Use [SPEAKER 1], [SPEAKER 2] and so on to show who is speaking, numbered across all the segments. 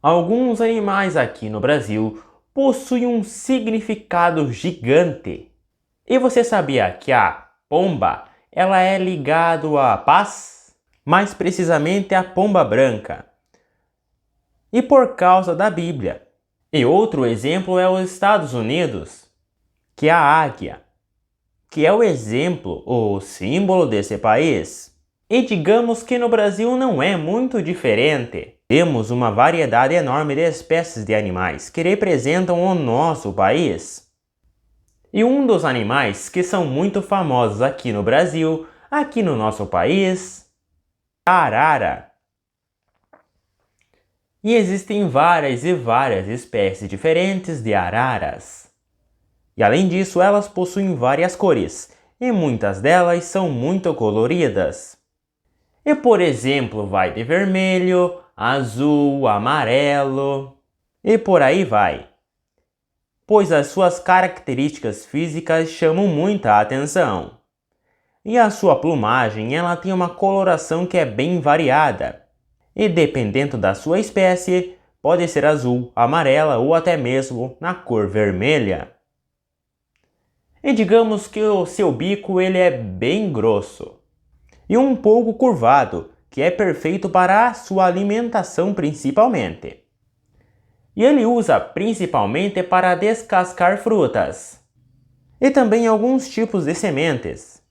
[SPEAKER 1] Alguns animais aqui no Brasil possuem um significado gigante. E você sabia que a pomba, ela é ligada à paz? Mais precisamente a pomba branca. E por causa da Bíblia. E outro exemplo é os Estados Unidos, que é a águia, que é o exemplo, o símbolo desse país. E digamos que no Brasil não é muito diferente. Temos uma variedade enorme de espécies de animais que representam o nosso país. E um dos animais que são muito famosos aqui no Brasil, aqui no nosso país, é a arara. E existem várias e várias espécies diferentes de araras. E além disso, elas possuem várias cores, e muitas delas são muito coloridas. E por exemplo, vai de vermelho, azul, amarelo e por aí vai. Pois as suas características físicas chamam muita atenção. E a sua plumagem, ela tem uma coloração que é bem variada. E dependendo da sua espécie, pode ser azul, amarela ou até mesmo na cor vermelha. E digamos que o seu bico ele é bem grosso e um pouco curvado, que é perfeito para a sua alimentação principalmente. E ele usa principalmente para descascar frutas e também alguns tipos de sementes.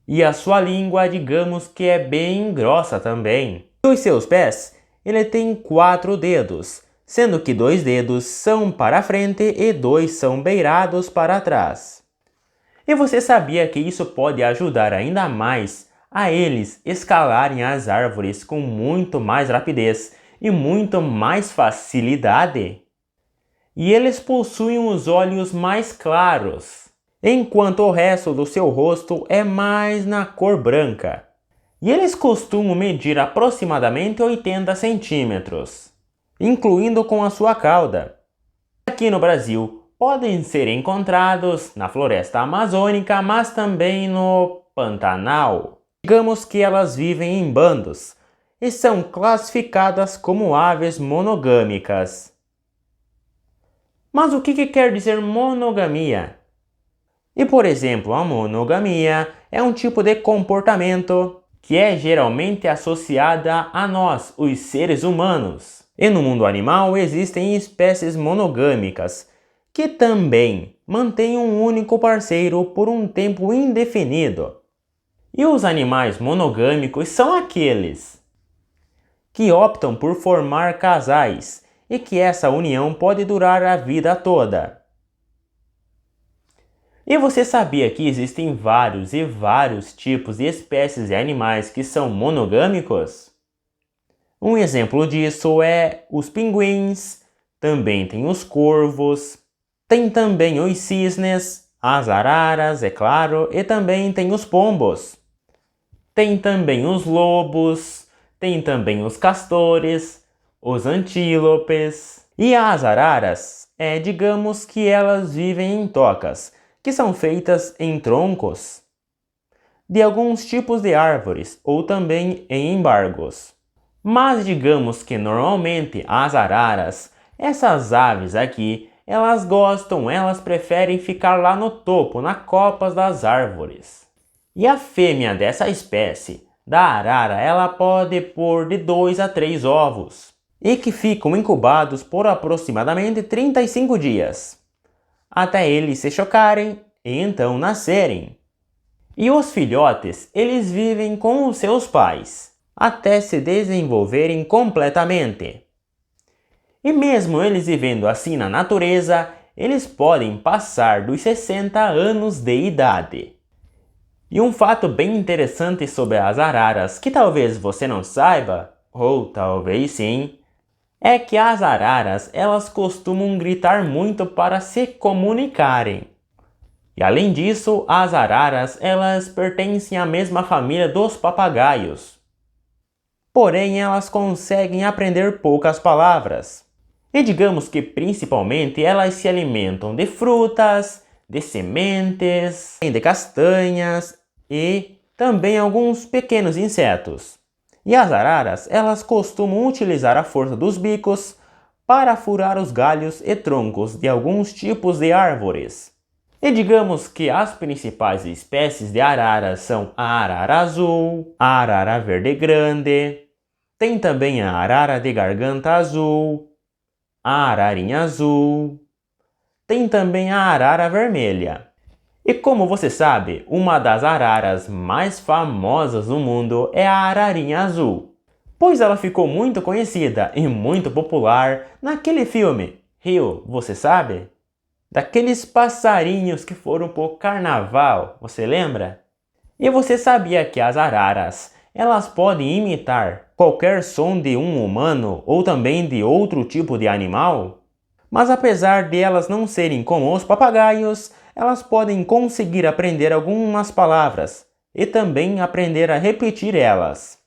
[SPEAKER 1] E a sua língua, digamos que é bem grossa também. E os seus pés, ele tem 4 dedos, sendo que 2 dedos são para frente e 2 são beirados para trás. E você sabia que isso pode ajudar ainda mais a eles escalarem as árvores com muito mais rapidez e muito mais facilidade? E eles possuem os olhos mais claros, enquanto o resto do seu rosto é mais na cor branca. E eles costumam medir aproximadamente 80 centímetros, incluindo com a sua cauda. Aqui no Brasil, podem ser encontrados na floresta amazônica, mas também no Pantanal. Digamos que elas vivem em bandos e são classificadas como aves monogâmicas. Mas o que quer dizer monogamia? E por exemplo, a monogamia é um tipo de comportamento que é geralmente associada a nós, os seres humanos. E no mundo animal existem espécies monogâmicas que também mantêm um único parceiro por um tempo indefinido. E os animais monogâmicos são aqueles que optam por formar casais e que essa união pode durar a vida toda. E você sabia que existem vários e vários tipos de espécies de animais que são monogâmicos? Um exemplo disso é os pinguins, também tem os corvos, tem também os cisnes, as araras, é claro, e também tem os pombos. Tem também os lobos, tem também os castores, os antílopes. E as araras, digamos que elas vivem em tocas, que são feitas em troncos de alguns tipos de árvores ou também em embargos. Mas digamos que normalmente as araras, essas aves aqui, elas preferem ficar lá no topo, nas copas das árvores. E a fêmea dessa espécie, da arara, ela pode pôr de 2 a 3 ovos, e que ficam incubados por aproximadamente 35 dias, até eles se chocarem e então nascerem. E os filhotes, eles vivem com os seus pais, até se desenvolverem completamente. E mesmo eles vivendo assim na natureza, eles podem passar dos 60 anos de idade. E um fato bem interessante sobre as araras, que talvez você não saiba, ou talvez sim, é que as araras elas costumam gritar muito para se comunicarem. E além disso, as araras elas pertencem à mesma família dos papagaios. Porém, elas conseguem aprender poucas palavras. E digamos que principalmente elas se alimentam de frutas, de sementes, de castanhas e também alguns pequenos insetos. E as araras, elas costumam utilizar a força dos bicos para furar os galhos e troncos de alguns tipos de árvores. E digamos que as principais espécies de araras são a arara azul, a arara verde grande, tem também a arara de garganta azul, a ararinha azul, tem também a arara vermelha. E como você sabe, uma das araras mais famosas do mundo é a ararinha azul, pois ela ficou muito conhecida e muito popular naquele filme Rio, você sabe? Daqueles passarinhos que foram pro carnaval, você lembra? E você sabia que as araras, elas podem imitar qualquer som de um humano ou também de outro tipo de animal? Mas apesar de elas não serem como os papagaios, elas podem conseguir aprender algumas palavras e também aprender a repetir elas.